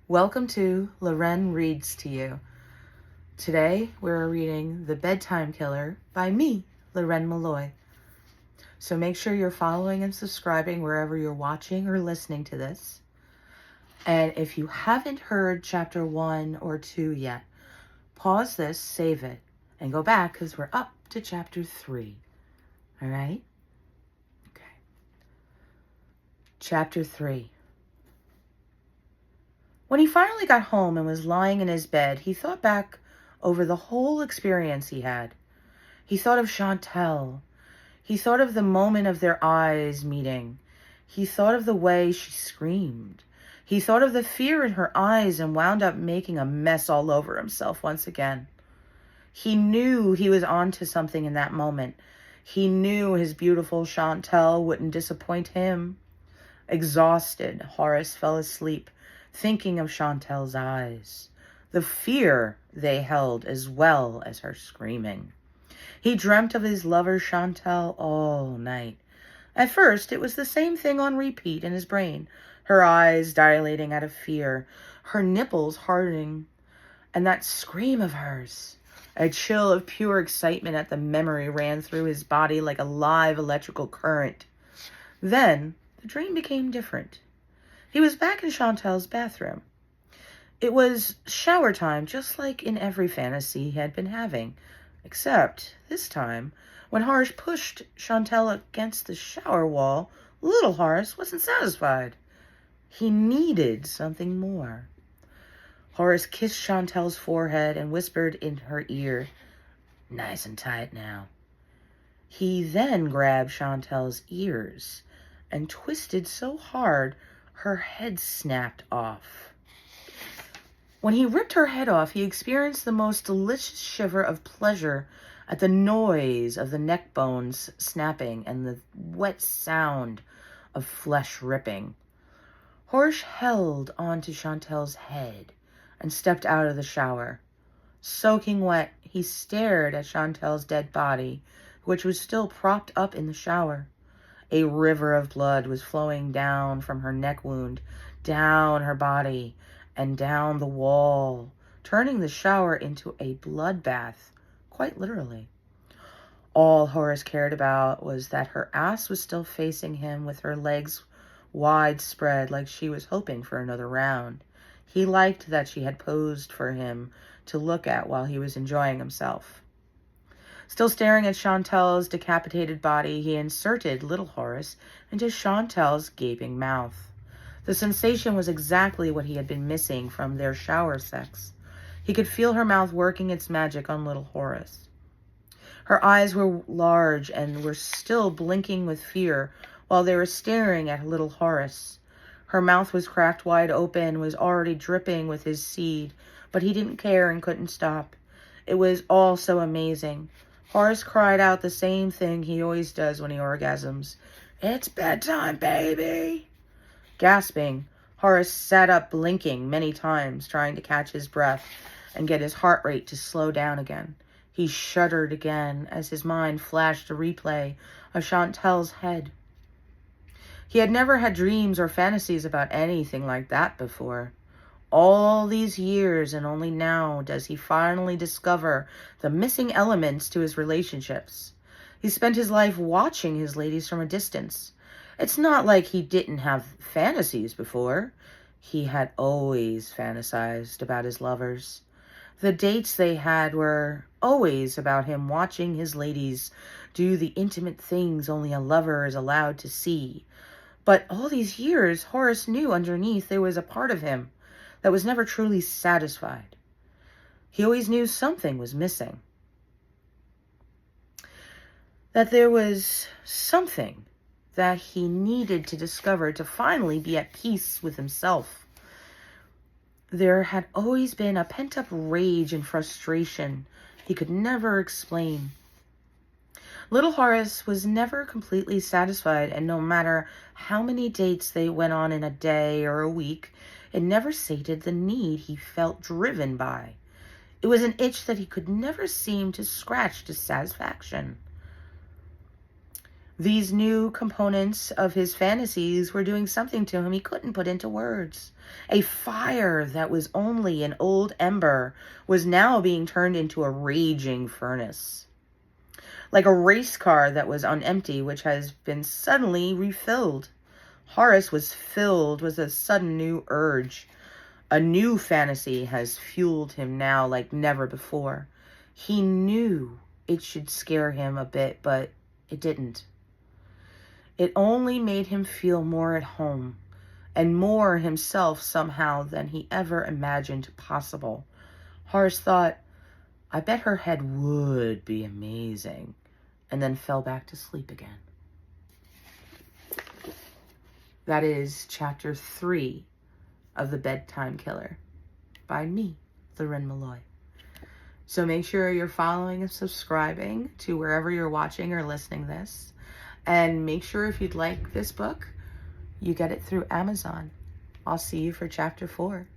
Welcome to Loren Reads to You. Today we're reading The Bedtime Killer by me, Loren Malloy. So make sure you're following and subscribing wherever you're watching or listening to this. And if you haven't heard chapter 1 or 2 yet, pause this, save it, and go back because we're up to chapter 3. All right? Okay. Chapter 3. When he finally got home and was lying in his bed, he thought back over the whole experience he had. He thought of Chantel. He thought of the moment of their eyes meeting. He thought of the way she screamed. He thought of the fear in her eyes and wound up making a mess all over himself once again. He knew he was onto something in that moment. He knew his beautiful Chantel wouldn't disappoint him. Exhausted, Horace fell asleep, thinking of Chantel's eyes, the fear they held as well as her screaming. He dreamt of his lover Chantel all night. At first, it was the same thing on repeat in his brain, her eyes dilating out of fear, her nipples hardening, and that scream of hers. A chill of pure excitement at the memory ran through his body like a live electrical current. Then, the dream became different. He was back in Chantel's bathroom. It was shower time, just like in every fantasy he had been having, except this time, when Horace pushed Chantel against the shower wall, little Horace wasn't satisfied. He needed something more. Horace kissed Chantel's forehead and whispered in her ear, "Nice and tight now." He then grabbed Chantel's ears and twisted so hard her head snapped off. When he ripped her head off, he experienced the most delicious shiver of pleasure at the noise of the neck bones snapping and the wet sound of flesh ripping. Horace held onto Chantel's head and stepped out of the shower. Soaking wet, he stared at Chantel's dead body, which was still propped up in the shower. A river of blood was flowing down from her neck wound, down her body, and down the wall, turning the shower into a bloodbath, quite literally. All Horace cared about was that her ass was still facing him with her legs wide spread like she was hoping for another round. He liked that she had posed for him to look at while he was enjoying himself. Still staring at Chantel's decapitated body, he inserted little Horace into Chantel's gaping mouth. The sensation was exactly what he had been missing from their shower sex. He could feel her mouth working its magic on little Horace. Her eyes were large and were still blinking with fear while they were staring at little Horace. Her mouth was cracked wide open, was already dripping with his seed, but he didn't care and couldn't stop. It was all so amazing. Horace cried out the same thing he always does when he orgasms. "It's bedtime, baby!" Gasping, Horace sat up, blinking many times, trying to catch his breath and get his heart rate to slow down again. He shuddered again as his mind flashed a replay of Chantel's head. He had never had dreams or fantasies about anything like that before. All these years, and only now does he finally discover the missing elements to his relationships. He spent his life watching his ladies from a distance. It's not like he didn't have fantasies before. He had always fantasized about his lovers. The dates they had were always about him watching his ladies do the intimate things only a lover is allowed to see. But all these years, Horace knew underneath there was a part of him that was never truly satisfied. He always knew something was missing. That there was something that he needed to discover to finally be at peace with himself. There had always been a pent-up rage and frustration he could never explain. Little Horace was never completely satisfied, and no matter how many dates they went on in a day or a week, it never sated the need he felt driven by. It was an itch that he could never seem to scratch to satisfaction. These new components of his fantasies were doing something to him he couldn't put into words. A fire that was only an old ember was now being turned into a raging furnace. Like a race car that was on empty, which has been suddenly refilled. Horace was filled with a sudden new urge. A new fantasy has fueled him now like never before. He knew it should scare him a bit, but it didn't. It only made him feel more at home and more himself somehow than he ever imagined possible. Horace thought, I bet her head would be amazing, and then fell back to sleep again. That is chapter 3 of The Bedtime Killer by me, Loren Malloy. So make sure you're following and subscribing to wherever you're watching or listening this. And make sure if you'd like this book, you get it through Amazon. I'll see you for chapter 4.